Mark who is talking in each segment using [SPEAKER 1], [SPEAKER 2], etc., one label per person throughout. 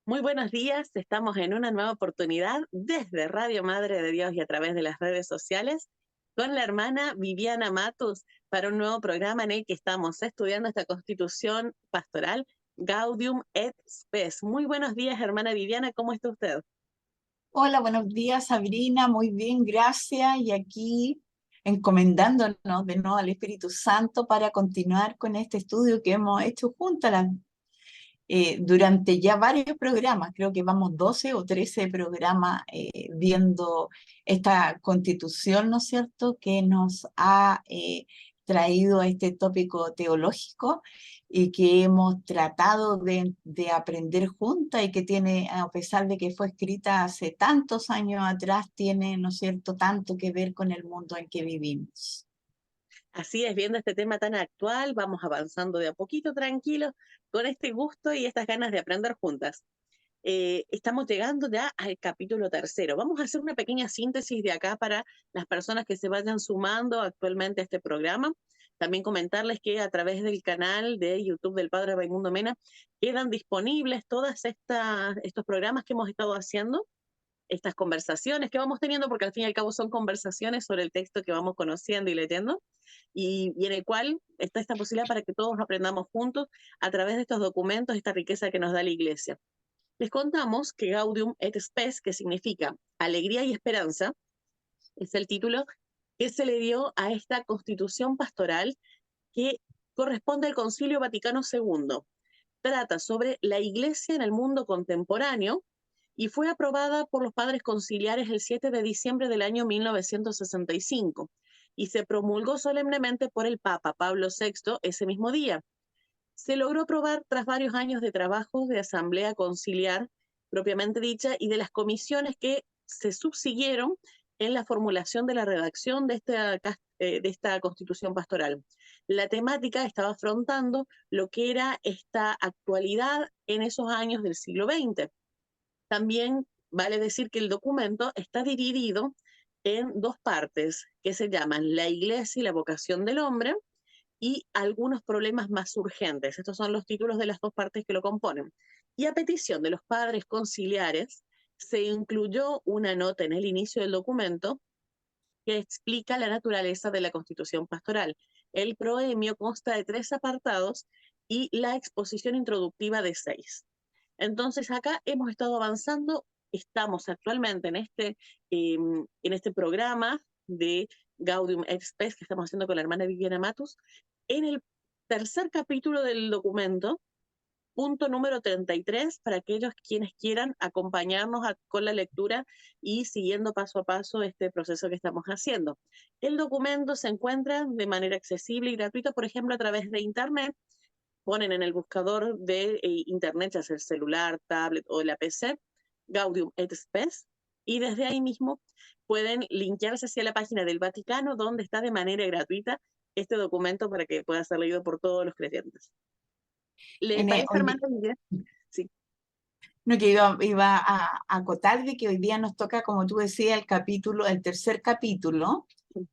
[SPEAKER 1] Muy buenos días, estamos en una nueva oportunidad desde Radio Madre de Dios y a través de las redes sociales con la hermana Viviana Matus para un nuevo programa en el que estamos estudiando esta constitución pastoral Gaudium et Spes. Muy buenos días, hermana Viviana, ¿cómo está usted?
[SPEAKER 2] Hola, buenos días, Sabrina. Muy bien, gracias. Y aquí encomendándonos de nuevo al Espíritu Santo para continuar con este estudio que hemos hecho juntas durante ya varios programas. Creo que vamos 12 o 13 programas viendo esta constitución, ¿no es cierto?, que nos ha traído este tópico teológico y que hemos tratado de aprender juntas y que tiene, a pesar de que fue escrita hace tantos años atrás, tiene, ¿no es cierto?, tanto que ver con el mundo en que vivimos.
[SPEAKER 1] Así es, viendo este tema tan actual, vamos avanzando de a poquito tranquilos con este gusto y estas ganas de aprender juntas. Estamos llegando ya al capítulo tercero. Vamos a hacer una pequeña síntesis de acá para las personas que se vayan sumando actualmente a este programa. También comentarles que a través del canal de YouTube del Padre Raimundo Mena quedan disponibles todas estos programas que hemos estado haciendo, estas conversaciones que vamos teniendo, porque al fin y al cabo son conversaciones sobre el texto que vamos conociendo y leyendo, y en el cual está esta posibilidad para que todos aprendamos juntos a través de estos documentos, esta riqueza que nos da la Iglesia. Les contamos que Gaudium et Spes, que significa alegría y esperanza, es el título que se le dio a esta constitución pastoral que corresponde al Concilio Vaticano II. Trata sobre la Iglesia en el mundo contemporáneo y fue aprobada por los padres conciliares el 7 de diciembre del año 1965 y se promulgó solemnemente por el Papa Pablo VI ese mismo día. Se logró aprobar tras varios años de trabajo de asamblea conciliar propiamente dicha y de las comisiones que se subsiguieron en la formulación de la redacción de esta constitución pastoral. La temática estaba afrontando lo que era esta actualidad en esos años del siglo XX. También vale decir que el documento está dividido en dos partes que se llaman la Iglesia y la vocación del hombre y algunos problemas más urgentes. Estos son los títulos de las dos partes que lo componen. Y a petición de los padres conciliares, se incluyó una nota en el inicio del documento que explica la naturaleza de la constitución pastoral. El proemio consta de 3 apartados y la exposición introductiva de 6. Entonces acá hemos estado avanzando, estamos actualmente en este programa de Gaudium et Spes que estamos haciendo con la hermana Viviana Matus, en el tercer capítulo del documento, punto número 33, para aquellos quienes quieran acompañarnos con la lectura y siguiendo paso a paso este proceso que estamos haciendo. El documento se encuentra de manera accesible y gratuita, por ejemplo, a través de Internet. Ponen en el buscador de Internet, ya sea el celular, tablet o la PC, Gaudium et Spes, y desde ahí mismo pueden linkearse hacia la página del Vaticano, donde está de manera gratuita este documento para que pueda ser leído por todos los creyentes. ¿Le parece,
[SPEAKER 2] Hoy
[SPEAKER 1] hermano? Sí.
[SPEAKER 2] No, que iba a acotar de que hoy día nos toca, como tú decías, el tercer capítulo,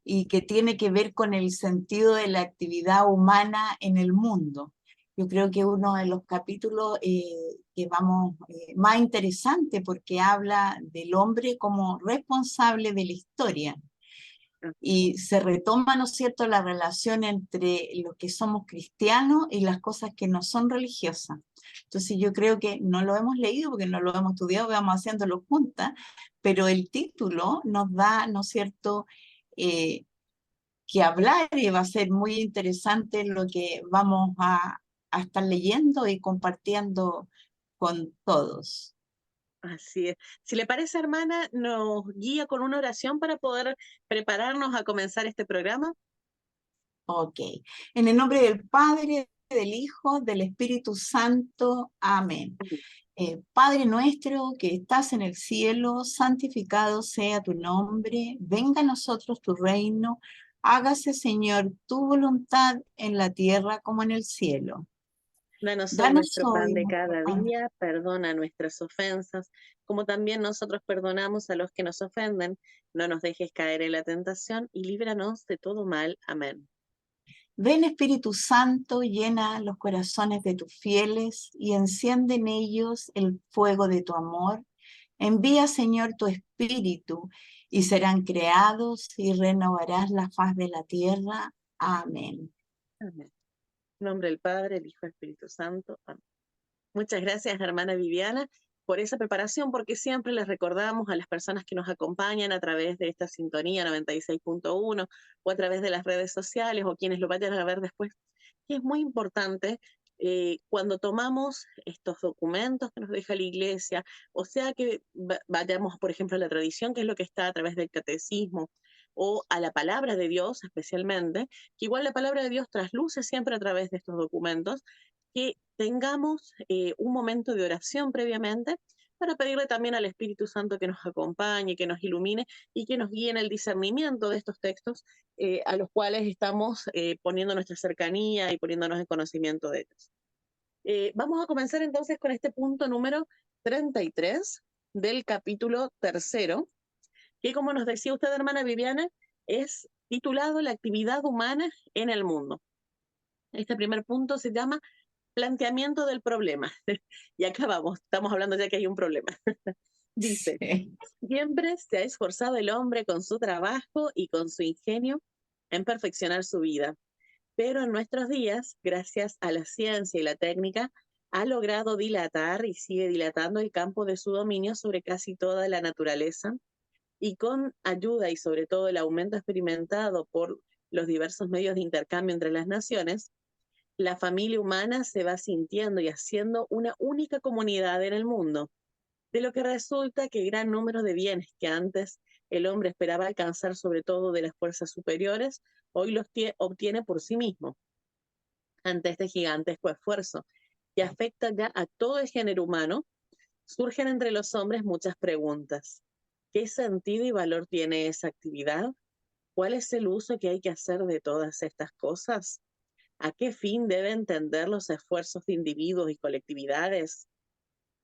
[SPEAKER 2] y que tiene que ver con el sentido de la actividad humana en el mundo. Yo creo que uno de los capítulos que vamos más interesante porque habla del hombre como responsable de la historia y se retoma, ¿no es cierto?, la relación entre lo que somos cristianos y las cosas que no son religiosas. Entonces yo creo que no lo hemos leído porque no lo hemos estudiado, vamos haciéndolo juntas, pero el título nos da, ¿no es cierto?, eh, que hablar y va a ser muy interesante lo que vamos a estar leyendo y compartiendo con todos.
[SPEAKER 1] Así es. Si le parece, hermana, nos guía con una oración para poder prepararnos a comenzar este programa.
[SPEAKER 2] Ok. En el nombre del Padre, del Hijo, del Espíritu Santo. Amén. Padre nuestro que estás en el cielo, santificado sea tu nombre, venga a nosotros tu reino, hágase, Señor, tu voluntad en la tierra como en el cielo.
[SPEAKER 1] Danos hoy
[SPEAKER 2] Danos
[SPEAKER 1] nuestro pan
[SPEAKER 2] hoy
[SPEAKER 1] de
[SPEAKER 2] nuestro
[SPEAKER 1] cada
[SPEAKER 2] pan.
[SPEAKER 1] día, perdona nuestras ofensas, como también nosotros perdonamos a los que nos ofenden. No nos dejes caer en la tentación y líbranos de todo mal. Amén.
[SPEAKER 2] Ven Espíritu Santo, llena los corazones de tus fieles y enciende en ellos el fuego de tu amor. Envía, Señor, tu Espíritu y serán creados y renovarás la faz de la tierra. Amén.
[SPEAKER 1] Amén. En nombre del Padre, el Hijo y el Espíritu Santo. Amén. Muchas gracias, hermana Viviana, por esa preparación, porque siempre les recordamos a las personas que nos acompañan a través de esta sintonía 96.1 o a través de las redes sociales o quienes lo vayan a ver después, que es muy importante cuando tomamos estos documentos que nos deja la Iglesia, o sea que vayamos, por ejemplo, a la tradición, que es lo que está a través del catecismo, o a la palabra de Dios especialmente, que igual la palabra de Dios trasluce siempre a través de estos documentos, que tengamos un momento de oración previamente para pedirle también al Espíritu Santo que nos acompañe, que nos ilumine y que nos guíe en el discernimiento de estos textos a los cuales estamos poniendo nuestra cercanía y poniéndonos en conocimiento de ellos. Vamos a comenzar entonces con este punto número 33 del capítulo tercero, que como nos decía usted, hermana Viviana, es titulado La actividad humana en el mundo. Este primer punto se llama planteamiento del problema. Y acá vamos, estamos hablando ya que hay un problema. Dice,
[SPEAKER 2] Sí.
[SPEAKER 1] siempre se ha esforzado el hombre con su trabajo y con su ingenio en perfeccionar su vida, pero en nuestros días, gracias a la ciencia y la técnica, ha logrado dilatar y sigue dilatando el campo de su dominio sobre casi toda la naturaleza, y con ayuda y sobre todo el aumento experimentado por los diversos medios de intercambio entre las naciones, la familia humana se va sintiendo y haciendo una única comunidad en el mundo, de lo que resulta que gran número de bienes que antes el hombre esperaba alcanzar sobre todo de las fuerzas superiores, hoy los obtiene por sí mismo. Ante este gigantesco esfuerzo que afecta ya a todo el género humano, surgen entre los hombres muchas preguntas. ¿Qué sentido y valor tiene esa actividad? ¿Cuál es el uso que hay que hacer de todas estas cosas? ¿A qué fin deben tender los esfuerzos de individuos y colectividades?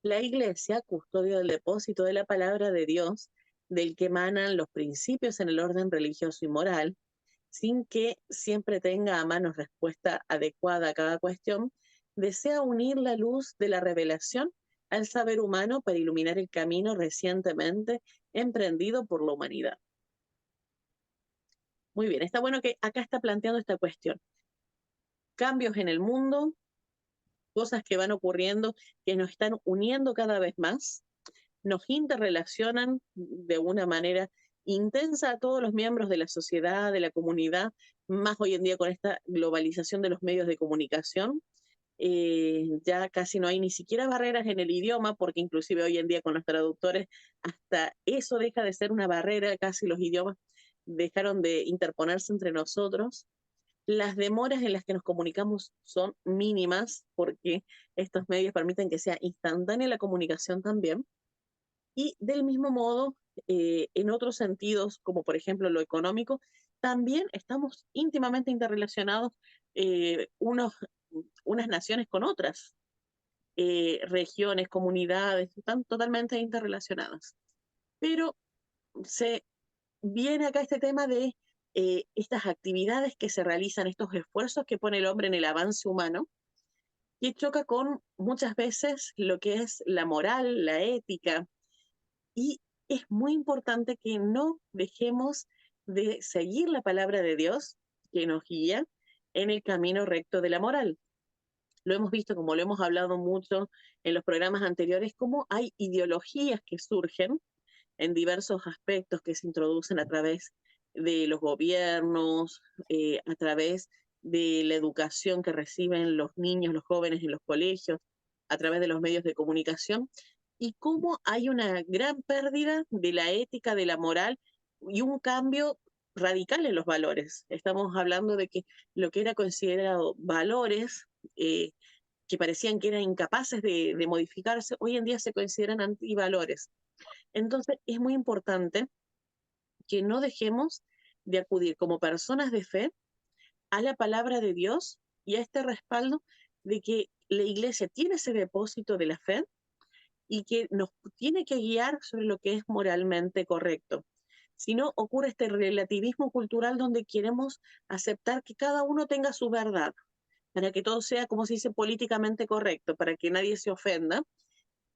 [SPEAKER 1] La Iglesia, custodio del depósito de la palabra de Dios, del que emanan los principios en el orden religioso y moral, sin que siempre tenga a mano respuesta adecuada a cada cuestión, desea unir la luz de la revelación al saber humano para iluminar el camino recientemente emprendido por la humanidad. Muy bien, está bueno que acá está planteando esta cuestión. Cambios en el mundo, cosas que van ocurriendo que nos están uniendo cada vez más, nos interrelacionan de una manera intensa a todos los miembros de la sociedad, de la comunidad, más hoy en día con esta globalización de los medios de comunicación. Ya casi no hay ni siquiera barreras en el idioma, porque inclusive hoy en día con los traductores hasta eso deja de ser una barrera, casi los idiomas dejaron de interponerse entre nosotros. Las demoras en las que nos comunicamos son mínimas porque estos medios permiten que sea instantánea la comunicación también. Y del mismo modo, en otros sentidos, como por ejemplo lo económico, también estamos íntimamente interrelacionados unas naciones con otras, regiones, comunidades, están totalmente interrelacionadas. Pero se viene acá este tema de estas actividades que se realizan, estos esfuerzos que pone el hombre en el avance humano, que choca con muchas veces lo que es la moral, la ética, y es muy importante que no dejemos de seguir la palabra de Dios que nos guía en el camino recto de la moral. Lo hemos visto, como lo hemos hablado mucho en los programas anteriores, cómo hay ideologías que surgen en diversos aspectos que se introducen a través de los gobiernos, a través de la educación que reciben los niños, los jóvenes en los colegios, a través de los medios de comunicación, y cómo hay una gran pérdida de la ética, de la moral y un cambio radical en los valores. Estamos hablando de que lo que era considerado valores, que parecían que eran incapaces de modificarse, hoy en día se consideran antivalores. Entonces, es muy importante que no dejemos de acudir como personas de fe a la palabra de Dios y a este respaldo de que la iglesia tiene ese depósito de la fe y que nos tiene que guiar sobre lo que es moralmente correcto. sino ocurre este relativismo cultural donde queremos aceptar que cada uno tenga su verdad, para que todo sea, como se dice, políticamente correcto, para que nadie se ofenda.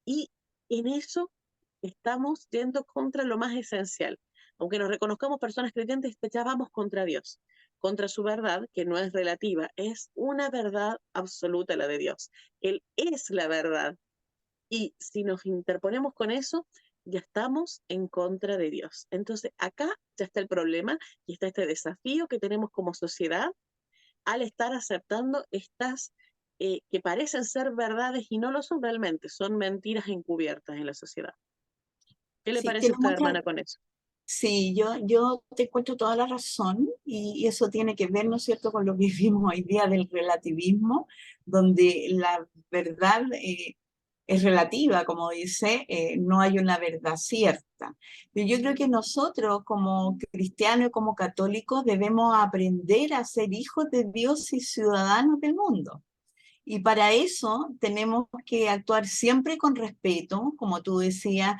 [SPEAKER 1] Y en eso estamos yendo contra lo más esencial. Aunque nos reconozcamos personas creyentes, ya vamos contra Dios, contra su verdad, que no es relativa, es una verdad absoluta la de Dios. Él es la verdad. Y si nos interponemos con eso, ya estamos en contra de Dios. Entonces, acá ya está el problema y está este desafío que tenemos como sociedad al estar aceptando estas que parecen ser verdades y no lo son realmente, son mentiras encubiertas en la sociedad. ¿Qué le
[SPEAKER 2] Sí,
[SPEAKER 1] parece a
[SPEAKER 2] tiene
[SPEAKER 1] usted,
[SPEAKER 2] mucha,
[SPEAKER 1] hermana, con eso?
[SPEAKER 2] sí, yo te encuentro toda la razón y eso tiene que ver, ¿no es cierto?, con lo que vivimos hoy día del relativismo, donde la verdad es relativa, como dice, no hay una verdad cierta. Pero yo creo que nosotros como cristianos y como católicos debemos aprender a ser hijos de Dios y ciudadanos del mundo. Y para eso tenemos que actuar siempre con respeto, como tú decías,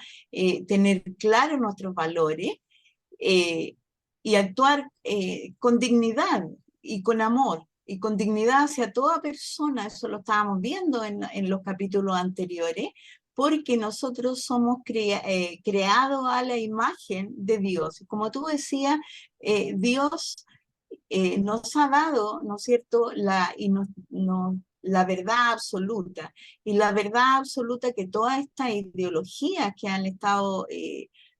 [SPEAKER 2] tener claros nuestros valores eh, y actuar con dignidad y con amor y con dignidad hacia toda persona. Eso lo estábamos viendo en los capítulos anteriores, porque nosotros somos creados a la imagen de Dios. Como tú decías, Dios nos ha dado, ¿no es cierto?, la verdad absoluta. Y la verdad absoluta que todas estas ideologías que han estado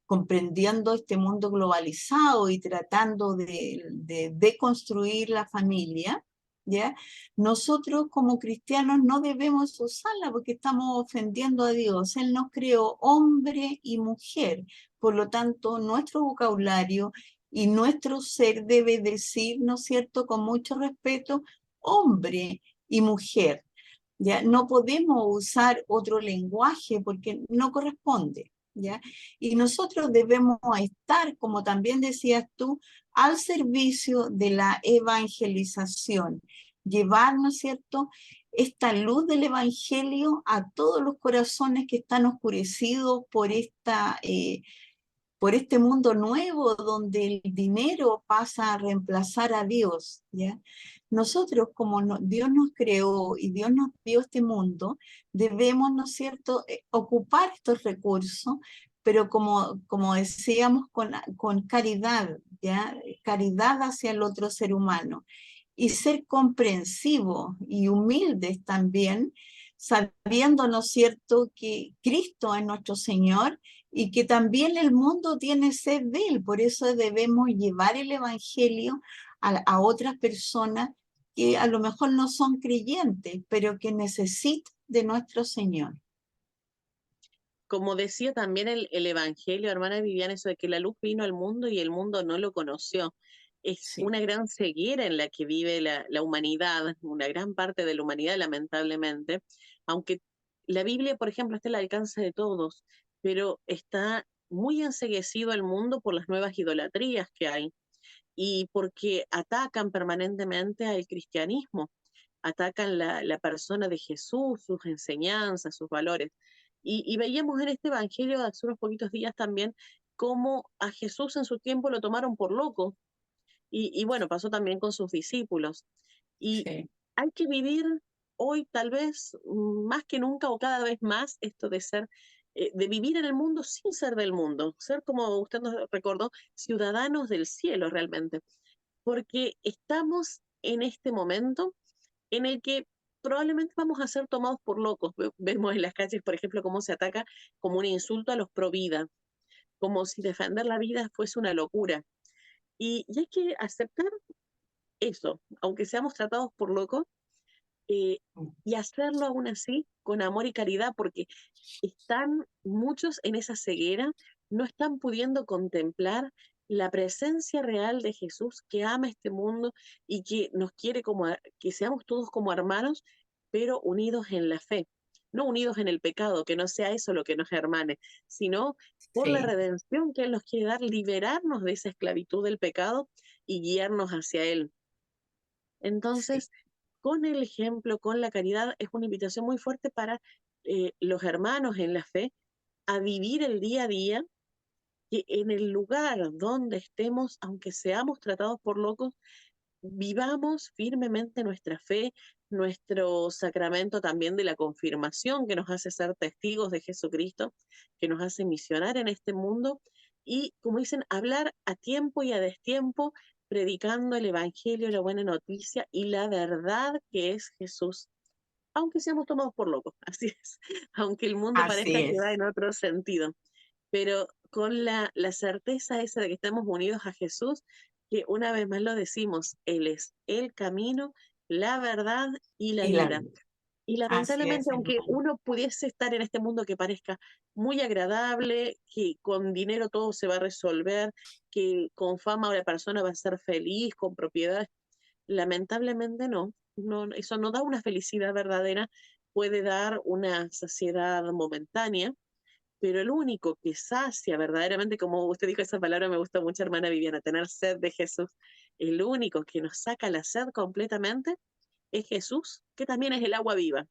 [SPEAKER 2] comprendiendo este mundo globalizado y tratando de construir la familia, ¿ya? Nosotros como cristianos no debemos usarla porque estamos ofendiendo a Dios. Él nos creó hombre y mujer. Por lo tanto, nuestro vocabulario y nuestro ser debe decir, ¿no es cierto?, con mucho respeto, hombre y mujer. ¿Ya? No podemos usar otro lenguaje porque no corresponde. ¿Ya? Y nosotros debemos estar, como también decías tú, al servicio de la evangelización, llevar, ¿no es cierto?, esta luz del evangelio a todos los corazones que están oscurecidos por este mundo nuevo donde el dinero pasa a reemplazar a Dios, ¿ya? Nosotros, como Dios nos creó y Dios nos dio este mundo, debemos, ¿no es cierto?, ocupar estos recursos, pero como decíamos, con caridad, ¿ya? Caridad hacia el otro ser humano. Y ser comprensivos y humildes también, sabiendo, ¿no es cierto?, que Cristo es nuestro Señor y que también el mundo tiene sed de él. Por eso debemos llevar el evangelio a otras personas que a lo mejor no son creyentes, pero que necesitan de nuestro Señor.
[SPEAKER 1] Como decía también el Evangelio, hermana Viviana, eso de que la luz vino al mundo y el mundo no lo conoció. Es
[SPEAKER 2] Sí,
[SPEAKER 1] una gran ceguera en la que vive la humanidad, una gran parte de la humanidad, lamentablemente, aunque la Biblia, por ejemplo, está al alcance de todos, pero está muy enceguecido el mundo por las nuevas idolatrías que hay y porque atacan permanentemente al cristianismo, atacan la persona de Jesús, sus enseñanzas, sus valores. Y veíamos en este Evangelio de hace unos poquitos días también cómo a Jesús en su tiempo lo tomaron por loco. Y bueno, pasó también con sus discípulos. Y
[SPEAKER 2] sí.
[SPEAKER 1] hay que vivir hoy tal vez más que nunca o cada vez más esto de ser, de vivir en el mundo sin ser del mundo, ser como usted nos recordó, ciudadanos del cielo realmente, porque estamos en este momento en el que probablemente vamos a ser tomados por locos. Vemos en las calles, por ejemplo, cómo se ataca como un insulto a los pro vida, como si defender la vida fuese una locura. Y hay que aceptar eso, aunque seamos tratados por locos, eh, y hacerlo aún así con amor y caridad, porque están muchos en esa ceguera, no están pudiendo contemplar la presencia real de Jesús que ama este mundo y que nos quiere como que seamos todos como hermanos, pero unidos en la fe, no unidos en el pecado, que no sea eso lo que nos hermane, sino por la
[SPEAKER 2] Sí,
[SPEAKER 1] redención que Él nos quiere dar, liberarnos de esa esclavitud del pecado y guiarnos hacia Él.
[SPEAKER 2] sí.
[SPEAKER 1] Entonces, con el ejemplo, con la caridad, es una invitación muy fuerte para los hermanos en la fe a vivir el día a día que en el lugar donde estemos, aunque seamos tratados por locos, vivamos firmemente nuestra fe, nuestro sacramento también de la confirmación que nos hace ser testigos de Jesucristo, que nos hace misionar en este mundo y, como dicen, hablar a tiempo y a destiempo, predicando el Evangelio, la buena noticia y la verdad que es Jesús, aunque seamos tomados por locos, así es, aunque el mundo
[SPEAKER 2] Así
[SPEAKER 1] parezca que va
[SPEAKER 2] es.
[SPEAKER 1] en otro sentido, pero con la certeza esa de que estamos unidos a Jesús, que una vez más lo decimos, Él es el camino, la verdad y la
[SPEAKER 2] Y la
[SPEAKER 1] vida.
[SPEAKER 2] vida.
[SPEAKER 1] Y
[SPEAKER 2] Así
[SPEAKER 1] lamentablemente,
[SPEAKER 2] es,
[SPEAKER 1] aunque
[SPEAKER 2] hermano.
[SPEAKER 1] uno pudiese estar en este mundo que parezca muy agradable, que con dinero todo se va a resolver, que con fama una persona va a ser feliz, con propiedades, lamentablemente no, no, eso no da una felicidad verdadera, puede dar una saciedad momentánea, pero el único que sacia verdaderamente, como usted dijo esa palabra, me gusta mucho, hermana Viviana, tener sed de Jesús, el único que nos saca la sed completamente es Jesús, que también es el agua viva.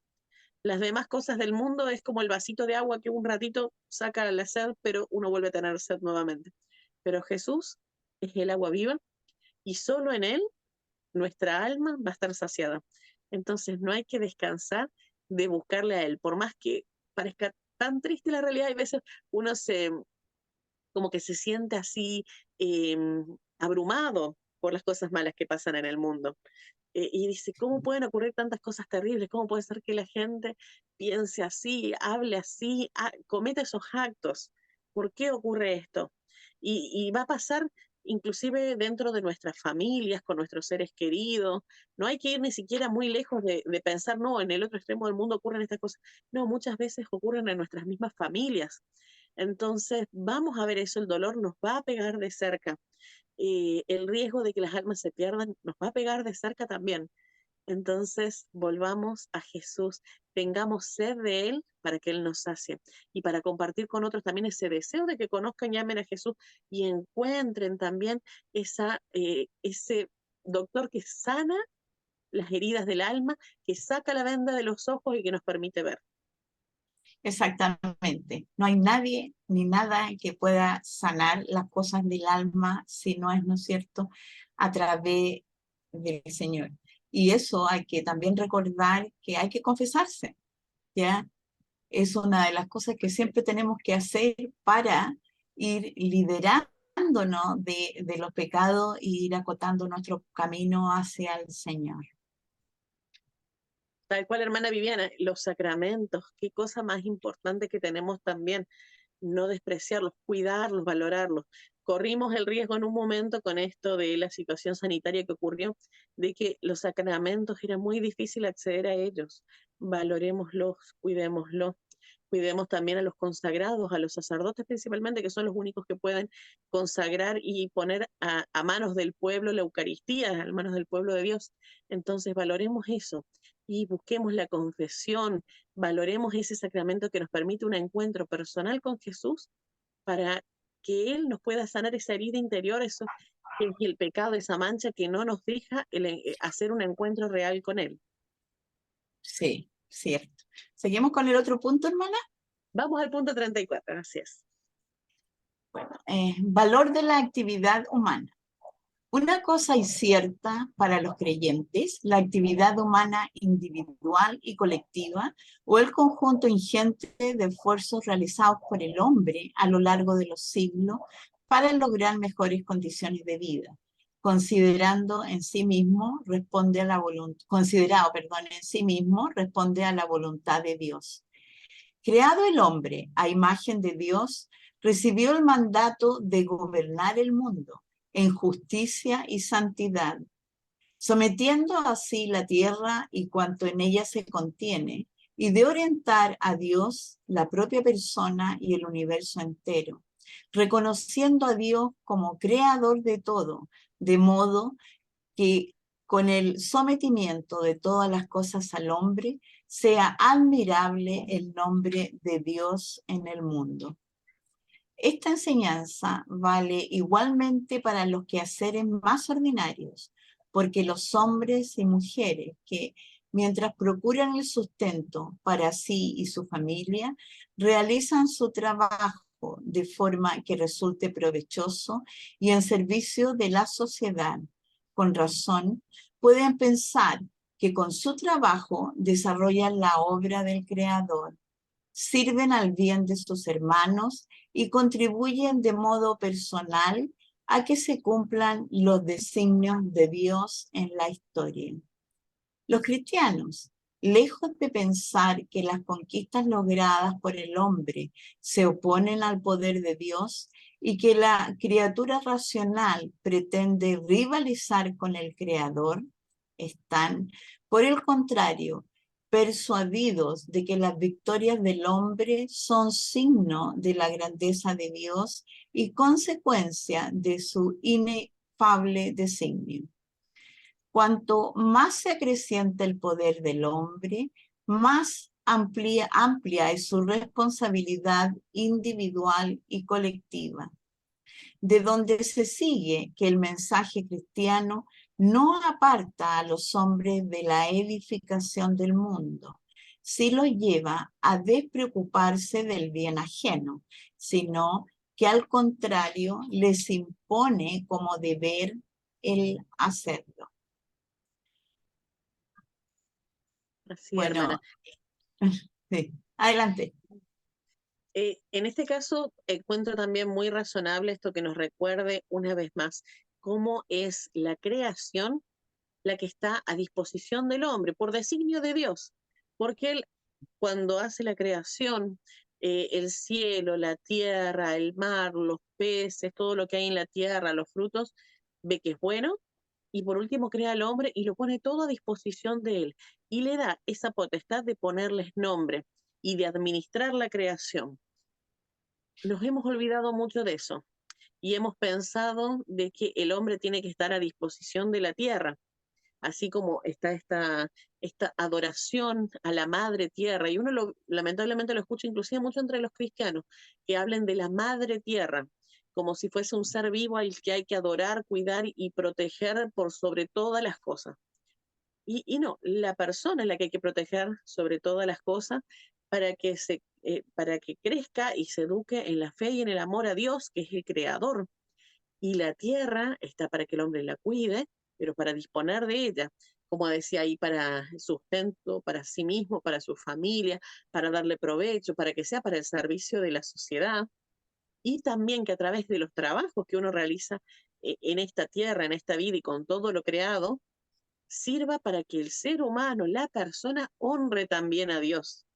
[SPEAKER 1] Las demás cosas del mundo es como el vasito de agua que un ratito saca la sed, pero uno vuelve a tener sed nuevamente. Pero Jesús es el agua viva y solo en Él nuestra alma va a estar saciada. Entonces no hay que descansar de buscarle a Él, por más que parezca tan triste la realidad, hay veces uno se, como que se siente así eh, abrumado por las cosas malas que pasan en el mundo. Y dice, ¿cómo pueden ocurrir tantas cosas terribles? ¿Cómo puede ser que la gente piense así, hable así, cometa esos actos? ¿Por qué ocurre esto? Y va a pasar inclusive dentro de nuestras familias, con nuestros seres queridos. No hay que ir ni siquiera muy lejos de pensar, no, en el otro extremo del mundo ocurren estas cosas. No, muchas veces ocurren en nuestras mismas familias. Entonces, vamos a ver eso, el dolor nos va a pegar de cerca. El riesgo de que las almas se pierdan nos va a pegar de cerca también. Entonces, volvamos a Jesús, tengamos sed de Él para que Él nos sacie y para compartir con otros también ese deseo de que conozcan y amen a Jesús y encuentren también ese doctor que sana las heridas del alma, que saca la venda de los ojos y que nos permite ver.
[SPEAKER 2] Exactamente. No hay nadie ni nada que pueda sanar las cosas del alma si no es, ¿no es cierto?, a través del Señor. Y eso hay que también recordar que hay que confesarse, ¿ya? Es una de las cosas que siempre tenemos que hacer para ir liberándonos de los pecados e ir acotando nuestro camino hacia el Señor.
[SPEAKER 1] Tal cual, hermana Viviana, los sacramentos, qué cosa más importante que tenemos también, no despreciarlos, cuidarlos, valorarlos. Corrimos el riesgo en un momento con esto de la situación sanitaria que ocurrió, de que los sacramentos era muy difícil acceder a ellos. Valorémoslos, cuidémoslos. Cuidemos también a los consagrados, a los sacerdotes principalmente, que son los únicos que pueden consagrar y poner a manos del pueblo la Eucaristía, a manos del pueblo de Dios. Entonces valoremos eso y busquemos la confesión, valoremos ese sacramento que nos permite un encuentro personal con Jesús para que Él nos pueda sanar esa herida interior, eso que es el pecado, esa mancha que no nos deja hacer un encuentro real con Él.
[SPEAKER 2] Sí, cierto. ¿Seguimos con el otro punto, hermana?
[SPEAKER 1] Vamos al punto 34, así es.
[SPEAKER 2] Valor de la actividad humana. Una cosa es cierta para los creyentes, la actividad humana individual y colectiva o el conjunto ingente de esfuerzos realizados por el hombre a lo largo de los siglos para lograr mejores condiciones de vida, considerando en sí mismo responde a la considerado, perdón, en sí mismo responde a la voluntad de Dios. Creado el hombre a imagen de Dios, recibió el mandato de gobernar el mundo en justicia y santidad, sometiendo así la tierra y cuanto en ella se contiene, y de orientar a Dios, la propia persona y el universo entero, reconociendo a Dios como creador de todo, de modo que con el sometimiento de todas las cosas al hombre, sea admirable el nombre de Dios en el mundo. Esta enseñanza vale igualmente para los quehaceres más ordinarios, porque los hombres y mujeres que, mientras procuran el sustento para sí y su familia, realizan su trabajo trabajo de forma que resulte provechoso y en servicio de la sociedad. Con razón, pueden pensar que con su trabajo desarrollan la obra del Creador, sirven al bien de sus hermanos y contribuyen de modo personal a que se cumplan los designios de Dios en la historia. Los cristianos, lejos de pensar que las conquistas logradas por el hombre se oponen al poder de Dios y que la criatura racional pretende rivalizar con el Creador, están, por el contrario, persuadidos de que las victorias del hombre son signo de la grandeza de Dios y consecuencia de su inefable designio. Cuanto más se acrecienta el poder del hombre, más amplia es su responsabilidad individual y colectiva, de donde se sigue que el mensaje cristiano no aparta a los hombres de la edificación del mundo, sí los lleva a despreocuparse del bien ajeno, sino que al contrario les impone como deber el hacerlo.
[SPEAKER 1] Así,
[SPEAKER 2] Bueno,
[SPEAKER 1] hermana.
[SPEAKER 2] sí, adelante.
[SPEAKER 1] En este caso, encuentro también muy razonable esto que nos recuerde una vez más cómo es la creación la que está a disposición del hombre por designio de Dios, porque él cuando hace la creación, el cielo, la tierra, el mar, los peces, todo lo que hay en la tierra, los frutos, ve que es bueno y por último crea al hombre y lo pone todo a disposición de él y le da esa potestad de ponerles nombre y de administrar la creación. Nos hemos olvidado mucho de eso y hemos pensado de que el hombre tiene que estar a disposición de la tierra, así como está esta adoración a la madre tierra, y uno lamentablemente lo escucha inclusive mucho entre los cristianos, que hablen de la madre tierra, como si fuese un ser vivo al que hay que adorar, cuidar y proteger por sobre todas las cosas. Y no, la persona es la que hay que proteger sobre todas las cosas para que crezca y se eduque en la fe y en el amor a Dios, que es el creador. Y la tierra está para que el hombre la cuide, pero para disponer de ella, como decía ahí, para sustento, para sí mismo, para su familia, para darle provecho, para que sea para el servicio de la sociedad, y también que a través de los trabajos que uno realiza en esta tierra, en esta vida y con todo lo creado, sirva para que el ser humano, la persona, honre también a Dios.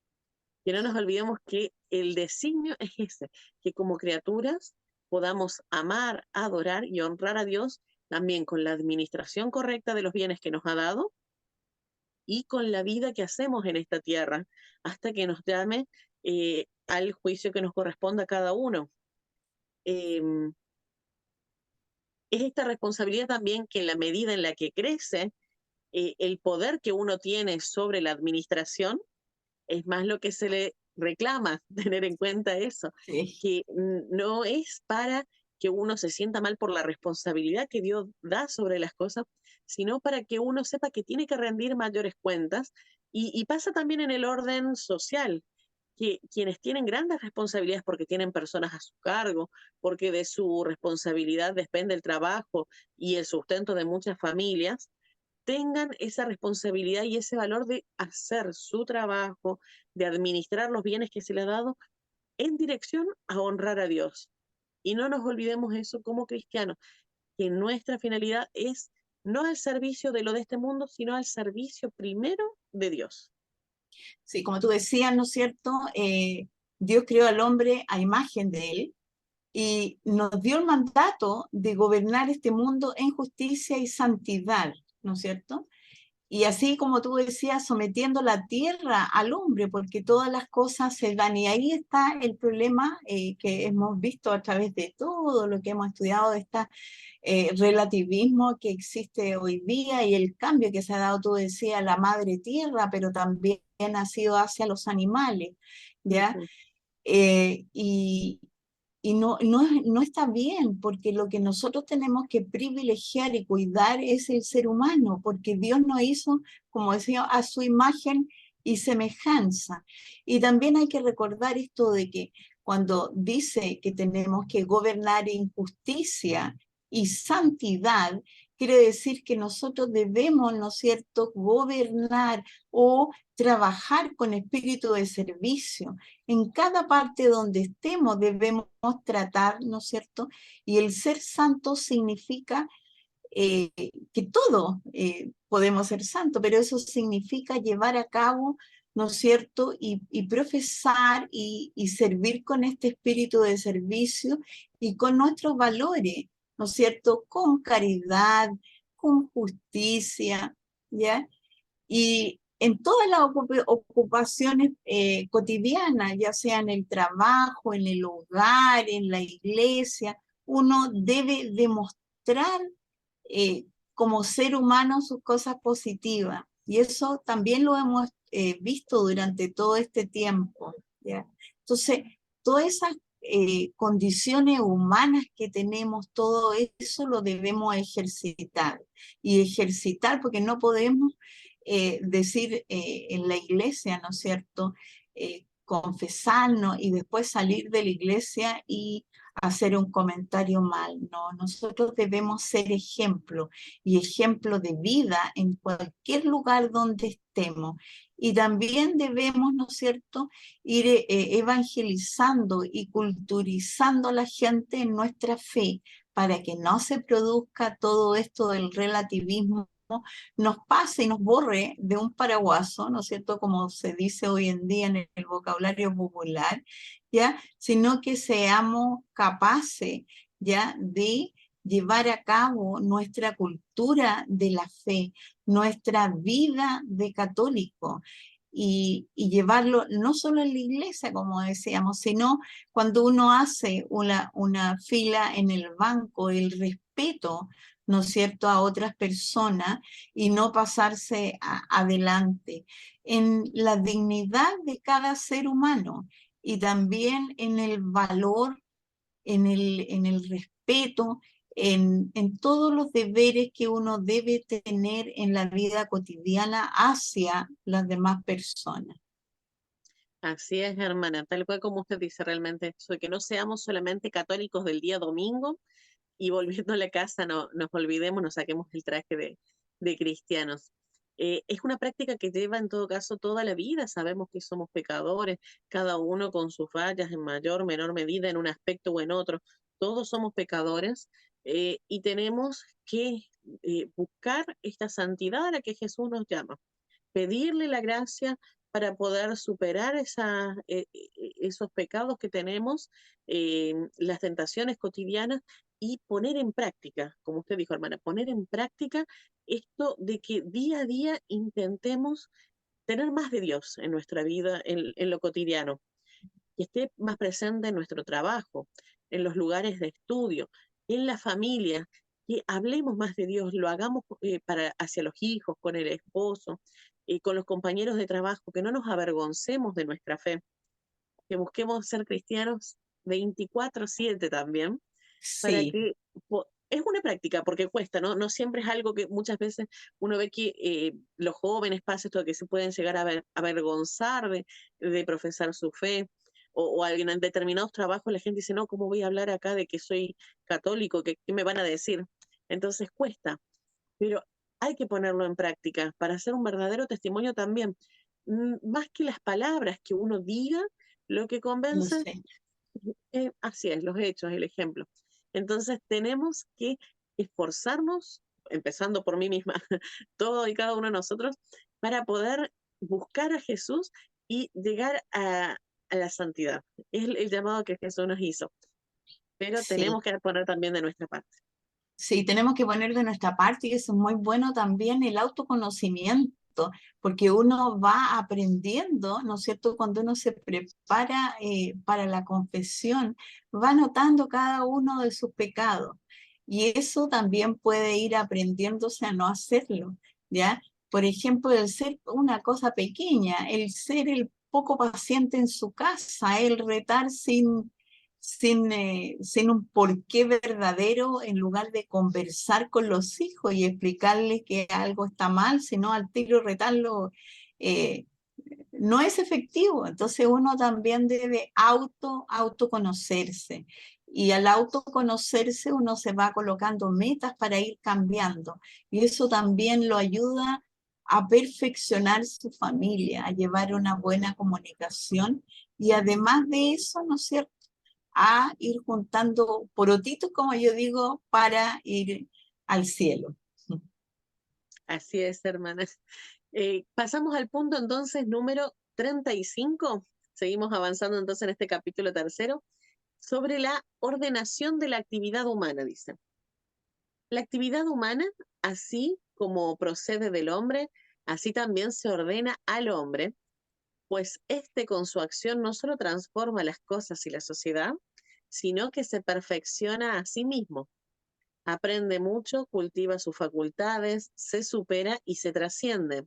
[SPEAKER 1] Que no nos olvidemos que el designio es ese, que como criaturas podamos amar, adorar y honrar a Dios también con la administración correcta de los bienes que nos ha dado y con la vida que hacemos en esta tierra, hasta que nos llame al juicio que nos corresponda a cada uno. Eh, es esta responsabilidad también que en la medida en la que crece el poder que uno tiene sobre la administración, es más lo que se le reclama, tener en cuenta eso,
[SPEAKER 2] Sí.
[SPEAKER 1] que no es para que uno se sienta mal por la responsabilidad que Dios da sobre las cosas, sino para que uno sepa que tiene que rendir mayores cuentas y pasa también en el orden social, que quienes tienen grandes responsabilidades porque tienen personas a su cargo, porque de su responsabilidad depende el trabajo y el sustento de muchas familias, tengan esa responsabilidad y ese valor de hacer su trabajo, de administrar los bienes que se le ha dado en dirección a honrar a Dios. Y no nos olvidemos eso como cristianos, que nuestra finalidad es no al servicio de lo de este mundo, sino al servicio primero de Dios.
[SPEAKER 2] Sí, como tú decías, ¿no es cierto? Dios creó al hombre a imagen de él y nos dio el mandato de gobernar este mundo en justicia y santidad, ¿no es cierto? Y así como tú decías, sometiendo la tierra al hombre, porque todas las cosas se dan. Y ahí está el problema que hemos visto a través de todo lo que hemos estudiado, de este relativismo que existe hoy día y el cambio que se ha dado, tú decías, a la madre tierra, pero también ha sido hacia los animales,
[SPEAKER 1] Uh
[SPEAKER 2] ¿ya?
[SPEAKER 1] -huh.
[SPEAKER 2] Y, no está bien, porque lo que nosotros tenemos que privilegiar y cuidar es el ser humano, porque Dios nos hizo, como decía, a su imagen y semejanza. Y también hay que recordar esto de que cuando dice que tenemos que gobernar en justicia y santidad, quiere decir que nosotros debemos, ¿no es cierto?, gobernar o trabajar con espíritu de servicio. En cada parte donde estemos debemos tratar, ¿no es cierto? Y el ser santo significa que todos podemos ser santos, pero eso significa llevar a cabo, ¿no es cierto? Y profesar y servir con este espíritu de servicio y con nuestros valores, ¿no es cierto? Con caridad, con justicia, ¿ya? Y en todas las ocupaciones cotidianas, ya sea en el trabajo, en el hogar, en la iglesia, uno debe demostrar como ser humano sus cosas positivas. Y eso también lo hemos visto durante todo este tiempo, ¿ya? Entonces, todas esas condiciones humanas que tenemos, todo eso lo debemos ejercitar. Y ejercitar porque no podemos decir en la iglesia, ¿no es cierto?, confesarnos y después salir de la iglesia y hacer un comentario mal. No, nosotros debemos ser ejemplo y ejemplo de vida en cualquier lugar donde estemos. Y también debemos, ¿no es cierto?, ir evangelizando y culturizando a la gente en nuestra fe para que no se produzca todo esto del relativismo, nos pase y nos borre de un paraguaso, ¿no es cierto?, como se dice hoy en día en el vocabulario popular, ¿ya? Sino que seamos capaces, ¿ya?, de llevar a cabo nuestra cultura de la fe, nuestra vida de católico, y llevarlo no solo en la iglesia, como decíamos, sino cuando uno hace una fila en el banco, el respeto, ¿no es cierto?, a otras personas y no pasarse adelante, en la dignidad de cada ser humano y también en el valor, en el respeto, en todos los deberes que uno debe tener en la vida cotidiana hacia las demás personas.
[SPEAKER 1] Así es, hermana, tal cual como usted dice realmente eso, de que no seamos solamente católicos del día domingo y volviendo a la casa no nos olvidemos, nos saquemos el traje de cristianos. Es una práctica que lleva en todo caso toda la vida, sabemos que somos pecadores, cada uno con sus fallas en mayor o menor medida, en un aspecto o en otro, todos somos pecadores y tenemos que buscar esta santidad a la que Jesús nos llama, pedirle la gracia para poder superar esos pecados que tenemos, las tentaciones cotidianas y poner en práctica, como usted dijo, hermana, poner en práctica esto de que día a día intentemos tener más de Dios en nuestra vida, en lo cotidiano, que esté más presente en nuestro trabajo, en los lugares de estudio, en la familia, que hablemos más de Dios, lo hagamos hacia los hijos, con el esposo, con los compañeros de trabajo, que no nos avergoncemos de nuestra fe, que busquemos ser cristianos 24/7 también, para
[SPEAKER 2] Sí,
[SPEAKER 1] que es una práctica, porque cuesta, ¿no? No siempre es algo que muchas veces uno ve que los jóvenes pasa esto de que se pueden llegar a avergonzar de profesar su fe, o en determinados trabajos la gente dice, no, ¿cómo voy a hablar acá de que soy católico? ¿Qué me van a decir? Entonces cuesta, pero hay que ponerlo en práctica para hacer un verdadero testimonio también. Más que las palabras que uno diga, lo que
[SPEAKER 2] lo
[SPEAKER 1] convence
[SPEAKER 2] sé.
[SPEAKER 1] así es, los hechos, el ejemplo. Entonces tenemos que esforzarnos, empezando por mí misma, todo y cada uno de nosotros, para poder buscar a Jesús y llegar a la santidad. Es el llamado que Jesús nos hizo, pero
[SPEAKER 2] Sí.
[SPEAKER 1] tenemos que poner también de nuestra parte.
[SPEAKER 2] Sí, tenemos que poner de nuestra parte y eso es muy bueno también el autoconocimiento, porque uno va aprendiendo, ¿no es cierto? Cuando uno se prepara para la confesión, va notando cada uno de sus pecados y eso también puede ir aprendiéndose a no hacerlo, ¿ya? Por ejemplo, el ser una cosa pequeña, el ser el poco paciente en su casa, el retar sin un porqué verdadero, en lugar de conversar con los hijos y explicarles que algo está mal, sino al tiro retarlo, eh, no es efectivo. Entonces uno también debe autoconocerse. Y al autoconocerse uno se va colocando metas para ir cambiando. Y eso también lo ayuda a perfeccionar su familia, a llevar una buena comunicación. Y además de eso, ¿no es cierto?, a ir juntando porotitos, como yo digo, para ir al cielo.
[SPEAKER 1] Así es, hermanas. Pasamos al punto entonces número 35. Seguimos avanzando entonces en este capítulo tercero sobre la ordenación de la actividad humana, dice. La actividad humana, así como procede del hombre, así también se ordena al hombre, pues éste con su acción no solo transforma las cosas y la sociedad, sino que se perfecciona a sí mismo. Aprende mucho, cultiva sus facultades, se supera y se trasciende.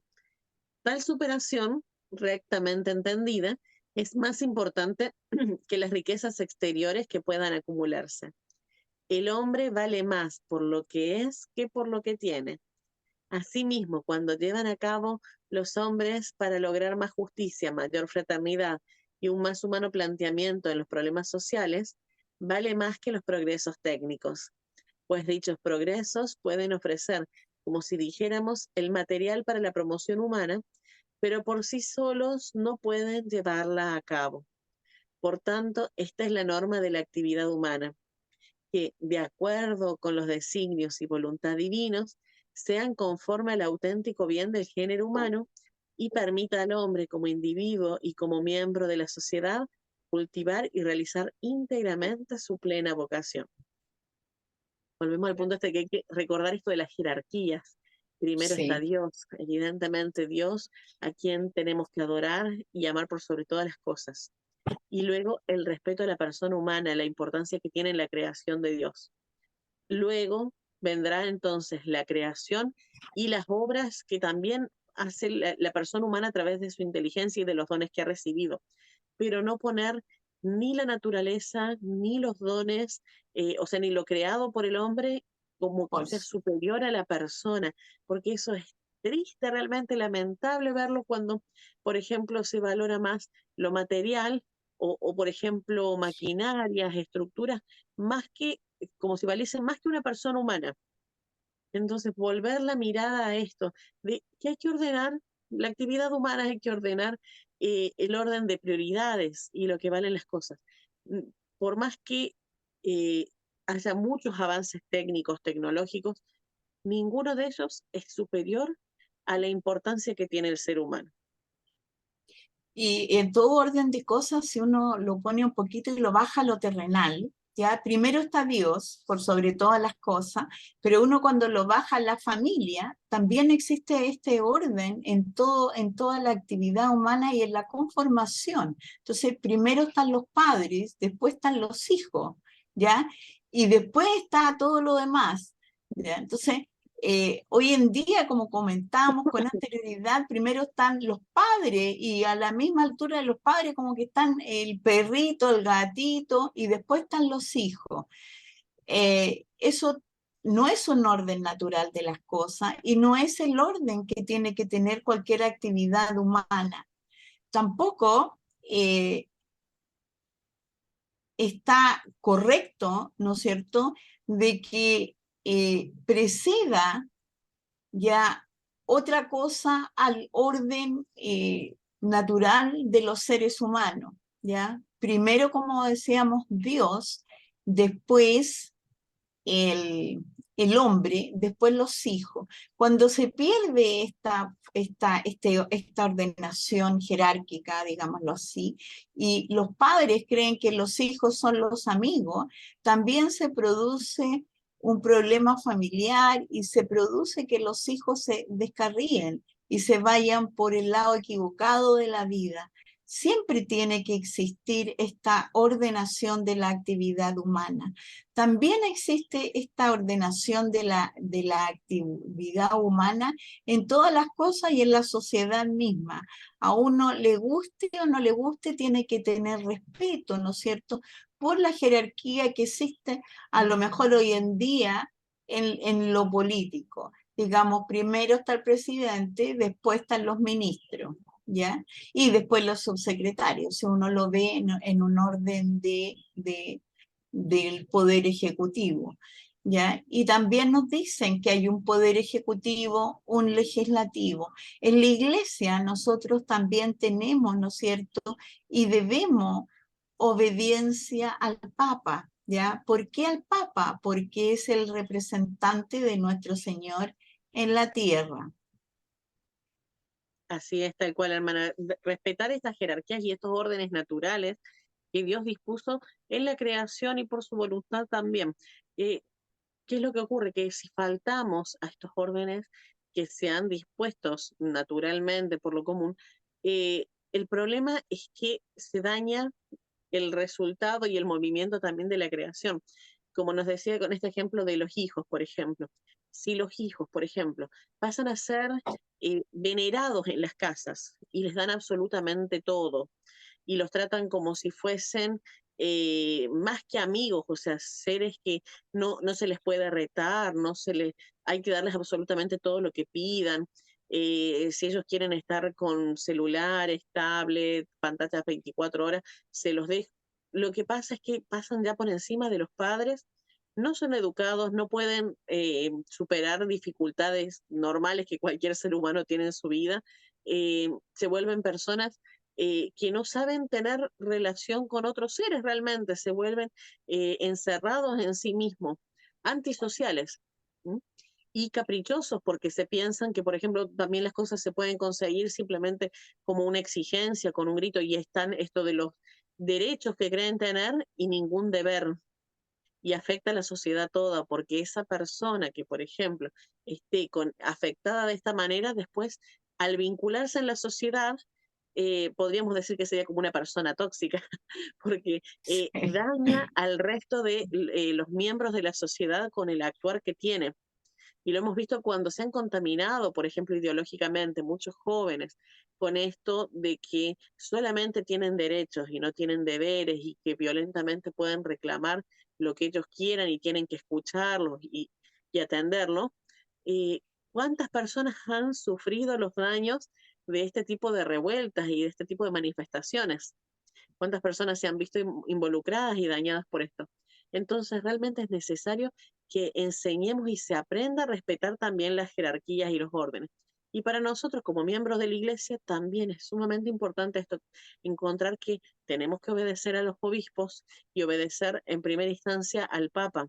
[SPEAKER 1] Tal superación, rectamente entendida, es más importante que las riquezas exteriores que puedan acumularse. El hombre vale más por lo que es que por lo que tiene. Asimismo, cuando llevan a cabo los hombres para lograr más justicia, mayor fraternidad y un más humano planteamiento de los problemas sociales, vale más que los progresos técnicos, pues dichos progresos pueden ofrecer, como si dijéramos, el material para la promoción humana, pero por sí solos no pueden llevarla a cabo. Por tanto, esta es la norma de la actividad humana, que, de acuerdo con los designios y voluntad divinos, sean conforme al auténtico bien del género humano y permita al hombre como individuo y como miembro de la sociedad cultivar y realizar íntegramente su plena vocación. Volvemos al punto este que hay que recordar esto de las jerarquías. Primero está
[SPEAKER 2] Sí.
[SPEAKER 1] Dios, evidentemente Dios, a quien tenemos que adorar y amar por sobre todas las cosas. Y luego el respeto a la persona humana, la importancia que tiene en la creación de Dios. Luego vendrá entonces la creación y las obras que también hace la persona humana a través de su inteligencia y de los dones que ha recibido, pero no poner ni la naturaleza, ni los dones, o sea, ni lo creado por el hombre como que ser
[SPEAKER 2] Pues,
[SPEAKER 1] superior a la persona, porque eso es triste, realmente lamentable verlo cuando, por ejemplo, se valora más lo material o por ejemplo, maquinarias, estructuras, más que, como si valiesen más que una persona humana. Entonces, volver la mirada a esto, de que hay que ordenar la actividad humana, hay que ordenar el orden de prioridades y lo que valen las cosas. Mm, Por más que eh, haya muchos avances técnicos, tecnológicos, ninguno de ellos es superior a la importancia que tiene el ser humano.
[SPEAKER 2] y en todo orden de cosas, si uno lo pone un poquito y lo baja a lo terrenal, ya primero está Dios por sobre todas las cosas, pero uno cuando lo baja a la familia, también existe este orden en todo, en toda la actividad humana y en la conformación. Entonces, primero están los padres, después están los hijos, ¿ya? Y después está todo lo demás, ¿ya? Entonces, hoy en día, como comentábamos con anterioridad, primero están los padres y a la misma altura de los padres como que están el perrito, el gatito y después están los hijos. Eso no es un orden natural de las cosas y no es el orden que tiene que tener cualquier actividad humana. Tampoco está correcto, ¿no es cierto?, de que preceda ya otra cosa al orden natural de los seres humanos, ¿ya? Primero, como decíamos, Dios, después el hombre, después los hijos. Cuando se pierde esta ordenación jerárquica, digámoslo así, y los padres creen que los hijos son los amigos, también se produce un problema familiar y se produce que los hijos se descarríen y se vayan por el lado equivocado de la vida. Siempre tiene que existir esta ordenación de la actividad humana. También existe esta ordenación de la actividad humana en todas las cosas y en la sociedad misma. A uno le guste o no le guste, tiene que tener respeto, ¿no es cierto?, por la jerarquía que existe a lo mejor hoy en día en lo político. Digamos, primero está el presidente, después están los ministros, ¿ya? Y después los subsecretarios, si uno lo ve en un orden del poder ejecutivo, ¿ya? Y también nos dicen que hay un poder ejecutivo, un legislativo. En la iglesia nosotros también tenemos, ¿no es cierto? Y debemos obediencia al Papa, ¿ya? ¿Por qué al Papa? Porque es el representante de nuestro Señor en la tierra.
[SPEAKER 1] Así es, tal cual, hermana. Respetar estas jerarquías y estos órdenes naturales que Dios dispuso en la creación y por su voluntad también. Eh, ¿Qué es lo que ocurre? Que si faltamos a estos órdenes que se han dispuestos naturalmente por lo común, el problema es que se daña el resultado y el movimiento también de la creación. Como nos decía con este ejemplo de los hijos, por ejemplo. Si los hijos, por ejemplo, pasan a ser venerados en las casas y les dan absolutamente todo y los tratan como si fuesen más que amigos, o sea, seres que no se les puede retar, no se les, hay que darles absolutamente todo lo que pidan. Si ellos quieren estar con celulares, tablets, pantallas 24 horas, se los deja. Lo que pasa es que pasan ya por encima de los padres, no son educados, no pueden superar dificultades normales que cualquier ser humano tiene en su vida, se vuelven personas que no saben tener relación con otros seres realmente, se vuelven encerrados en sí mismos, antisociales. ¿Mm? Y caprichosos porque se piensan que, por ejemplo, también las cosas se pueden conseguir simplemente como una exigencia, con un grito, y están esto de los derechos que creen tener y ningún deber, y afecta a la sociedad toda, porque esa persona que, por ejemplo, esté afectada de esta manera, después, al vincularse en la sociedad, podríamos decir que sería como una persona tóxica, porque daña al resto de los miembros de la sociedad con el actuar que tiene. Y lo hemos visto cuando se han contaminado, por ejemplo, ideológicamente, muchos jóvenes con esto de que solamente tienen derechos y no tienen deberes y que violentamente pueden reclamar lo que ellos quieran y tienen que escucharlos y atenderlo. Eh, ¿Cuántas personas han sufrido los daños de este tipo de revueltas y de este tipo de manifestaciones? ¿Cuántas personas se han visto involucradas y dañadas por esto? Entonces, realmente es necesario que enseñemos y se aprenda a respetar también las jerarquías y los órdenes. Y para nosotros, como miembros de la Iglesia, también es sumamente importante esto, encontrar que tenemos que obedecer a los obispos y obedecer en primera instancia al Papa.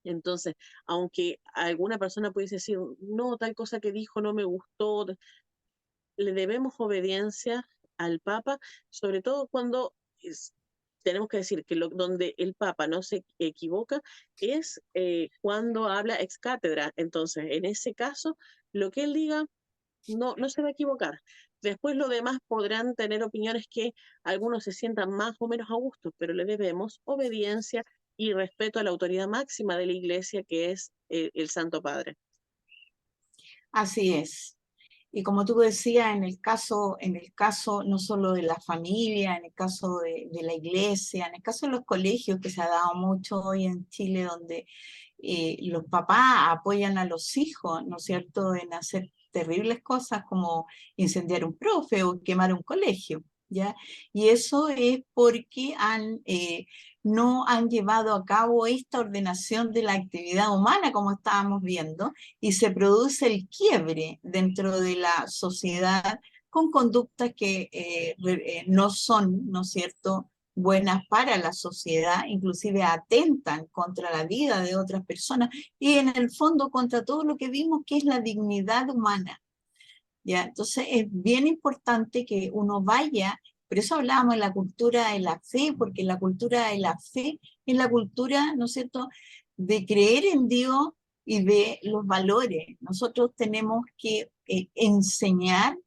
[SPEAKER 1] Entonces, aunque alguna persona pudiese decir, no, tal cosa que dijo no me gustó, le debemos obediencia al Papa, sobre todo cuando tenemos que decir que donde el Papa no se equivoca es cuando habla ex cátedra. Entonces, en ese caso, lo que él diga no se va a equivocar. Después lo demás podrán tener opiniones que algunos se sientan más o menos a gusto, pero le debemos obediencia y respeto a la autoridad máxima de la Iglesia, que es el Santo Padre.
[SPEAKER 2] Así es. Y como tú decías, en el caso no solo de la familia, en el caso de la iglesia, en el caso de los colegios, que se ha dado mucho hoy en Chile, donde los papás apoyan a los hijos, ¿no es cierto?, en hacer terribles cosas como incendiar un profe o quemar un colegio, ¿ya? Y eso es porque no han llevado a cabo esta ordenación de la actividad humana, como estábamos viendo, y se produce el quiebre dentro de la sociedad con conductas que no son, ¿no es cierto?, buenas para la sociedad, inclusive atentan contra la vida de otras personas y en el fondo contra todo lo que vimos que es la dignidad humana. ¿Ya? Entonces es bien importante que uno vaya, por eso hablábamos de la cultura de la fe, porque la cultura de la fe es la cultura, ¿no es cierto?, de creer en Dios y de los valores. Nosotros tenemos que enseñar,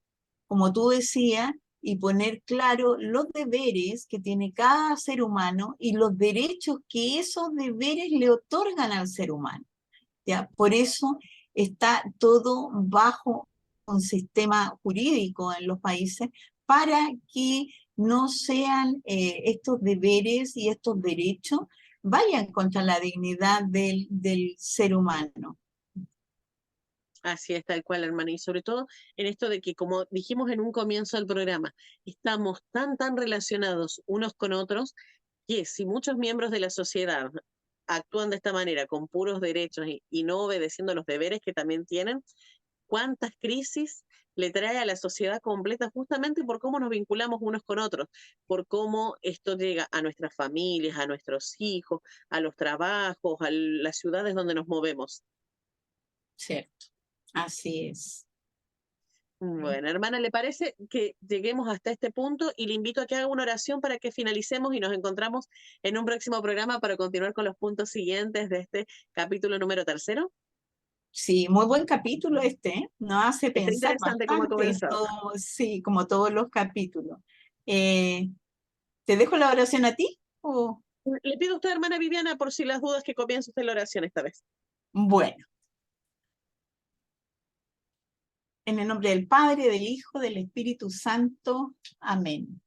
[SPEAKER 2] como tú decías, y poner claro los deberes que tiene cada ser humano y los derechos que esos deberes le otorgan al ser humano. ¿Ya? Por eso está todo bajo un sistema jurídico en los países para que no sean estos deberes y estos derechos vayan contra la dignidad del ser humano.
[SPEAKER 1] Así es, tal cual, hermana. Y sobre todo en esto de que, como dijimos en un comienzo del programa, estamos tan relacionados unos con otros que si muchos miembros de la sociedad actúan de esta manera, con puros derechos y no obedeciendo los deberes que también tienen, cuántas crisis le trae a la sociedad completa justamente por cómo nos vinculamos unos con otros, por cómo esto llega a nuestras familias, a nuestros hijos, a los trabajos, a las ciudades donde nos movemos.
[SPEAKER 2] ¿cierto? Así es.
[SPEAKER 1] Bueno, hermana, ¿le parece que lleguemos hasta este punto? Y le invito a que haga una oración para que finalicemos y nos encontramos en un próximo programa para continuar con los puntos siguientes de este capítulo número 3.
[SPEAKER 2] Sí, muy buen capítulo este, ¿eh? Nos hace
[SPEAKER 1] Está
[SPEAKER 2] pensar
[SPEAKER 1] interesante cómo ha
[SPEAKER 2] bastante en
[SPEAKER 1] comenzado.
[SPEAKER 2] todo, sí, como todos los capítulos. Eh, ¿Te dejo la oración a ti? ¿O?
[SPEAKER 1] Le pido a usted, hermana Viviana, por si las dudas, que comience usted la oración esta vez.
[SPEAKER 2] Bueno, en el nombre del Padre, del Hijo, del Espíritu Santo. Amén.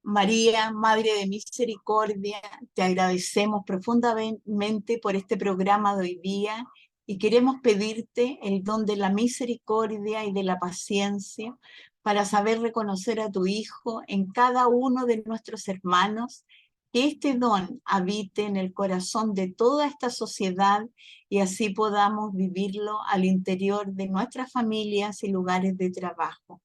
[SPEAKER 2] María, Madre de Misericordia, te agradecemos profundamente por este programa de hoy día y queremos pedirte el don de la misericordia y de la paciencia para saber reconocer a tu Hijo en cada uno de nuestros hermanos, que este don habite en el corazón de toda esta sociedad y así podamos vivirlo al interior de nuestras familias y lugares de trabajo.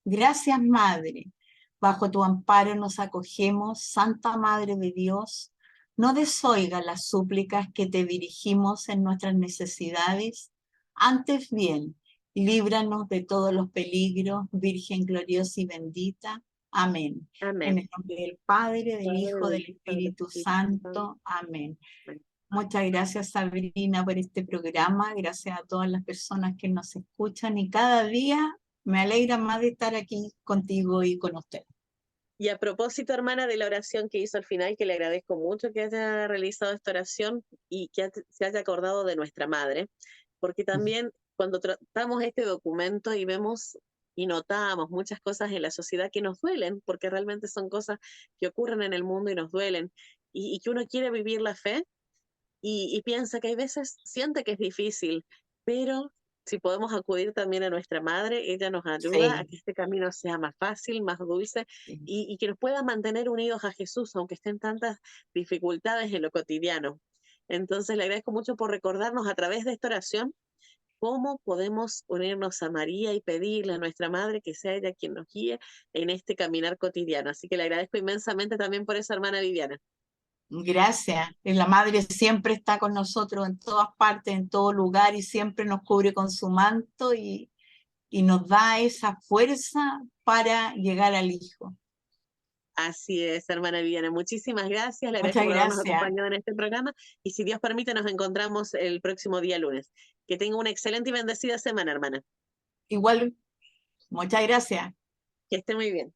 [SPEAKER 2] Gracias, Madre. Bajo tu amparo nos acogemos, Santa Madre de Dios. No desoiga las súplicas que te dirigimos en nuestras necesidades. Antes bien, líbranos de todos los peligros, Virgen gloriosa y bendita. Amén. En
[SPEAKER 1] Amén.
[SPEAKER 2] el nombre del Padre, del
[SPEAKER 1] Padre,
[SPEAKER 2] Hijo,
[SPEAKER 1] del
[SPEAKER 2] del
[SPEAKER 1] Hijo, del
[SPEAKER 2] Espíritu
[SPEAKER 1] Espíritu Santo.
[SPEAKER 2] Santo. Amén.
[SPEAKER 1] Amén.
[SPEAKER 2] Muchas gracias, Sabrina, por este programa. Gracias a todas las personas que nos escuchan y cada día me alegra más de estar aquí contigo y con usted.
[SPEAKER 1] Y a propósito, hermana, de la oración que hizo al final, que le agradezco mucho que haya realizado esta oración y que se haya acordado de nuestra madre, porque también cuando tratamos este documento y vemos y notamos muchas cosas en la sociedad que nos duelen, porque realmente son cosas que ocurren en el mundo y nos duelen, y que uno quiere vivir la fe y piensa que hay veces siente que es difícil, pero si podemos acudir también a nuestra madre, ella nos ayuda a
[SPEAKER 2] Sí,
[SPEAKER 1] que este camino sea más fácil, más dulce
[SPEAKER 2] sí.
[SPEAKER 1] y que nos pueda mantener unidos a Jesús, aunque estén tantas dificultades en lo cotidiano. Entonces le agradezco mucho por recordarnos a través de esta oración cómo podemos unirnos a María y pedirle a nuestra madre que sea ella quien nos guíe en este caminar cotidiano. Así que le agradezco inmensamente también por eso, hermana Viviana.
[SPEAKER 2] Gracias. Y la Madre siempre está con nosotros en todas partes, en todo lugar y siempre nos cubre con su manto y nos da esa fuerza para llegar al Hijo.
[SPEAKER 1] Así es, hermana Viviana. Muchísimas gracias. Le agradezco
[SPEAKER 2] Muchas
[SPEAKER 1] por habernos
[SPEAKER 2] gracias.
[SPEAKER 1] acompañado en este programa y si Dios permite nos encontramos el próximo día lunes. Que tenga una excelente y bendecida semana, hermana.
[SPEAKER 2] Igual, muchas gracias.
[SPEAKER 1] Que esté muy bien.